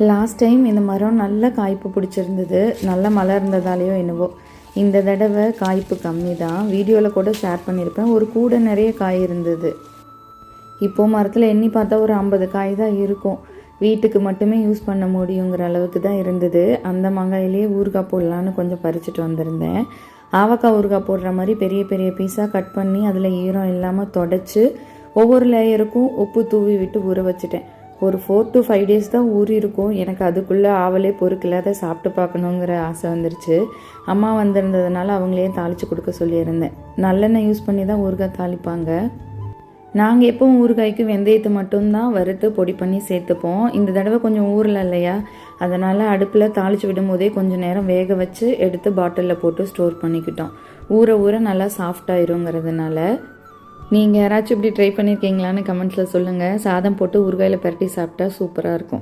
Last time இந்த மரம் நல்ல காய்ப்பு பிடிச்சிருந்தது, நல்ல மழை இருந்ததாலேயோ என்னவோ. இந்த தடவை காய்ப்பு கம்மி தான். வீடியோவில் கூட ஷேர் பண்ணியிருப்பேன். ஒரு கூடை நிறைய காய் இருந்தது. இப்போது மரத்தில் எண்ணி பார்த்தா ஒரு 50 காய் தான் இருக்கும். வீட்டுக்கு மட்டுமே யூஸ் பண்ண முடியுங்கிற அளவுக்கு தான் இருந்தது. அந்த மாங்காயிலேயே ஊறுகாய் போடலான்னு கொஞ்சம் பறிச்சுட்டு வந்திருந்தேன். ஆவக்காய் ஊறுகாய் போடுற மாதிரி பெரிய பெரிய பீஸாக கட் பண்ணி அதில் ஈரம் இல்லாமல் தொடச்சி ஒவ்வொரு லேயருக்கும் உப்பு தூவி விட்டு ஊற வச்சுட்டேன். ஒரு 4 to 5 days தான் ஊறி இருக்கும். எனக்கு அதுக்குள்ளே ஆவலே பொறுக்கல, அதை சாப்பிட்டு பார்க்கணுங்கிற ஆசை வந்துருச்சு. அம்மா வந்திருந்ததுனால அவங்களே தாளித்து கொடுக்க சொல்லியிருந்தேன். நல்லெண்ணெய் யூஸ் பண்ணி தான் ஊறுகாய் தாளிப்பாங்க. நாங்கள் எப்போவும் ஊறுகாய்க்கு வெந்தயத்தை மட்டும்தான் வறுத்து பொடி பண்ணி சேர்த்துப்போம். இந்த தடவை கொஞ்சம் ஊறல இல்லையா, அதனால் அடுப்பில் தாளித்து விடும்போதே கொஞ்சம் நேரம் வேக வச்சு எடுத்து பாட்டிலில் போட்டு ஸ்டோர் பண்ணிக்கிட்டோம். ஊற ஊற நல்லா சாஃப்டாயிருங்கிறதுனால. நீங்கள் யாராச்சும் இப்படி ட்ரை பண்ணியிருக்கீங்களான்னு கமெண்ட்ஸில் சொல்லுங்கள். சாதம் போட்டு ஊறுகாயில் பரட்டி சாப்பிட்டா சூப்பராக இருக்கும்.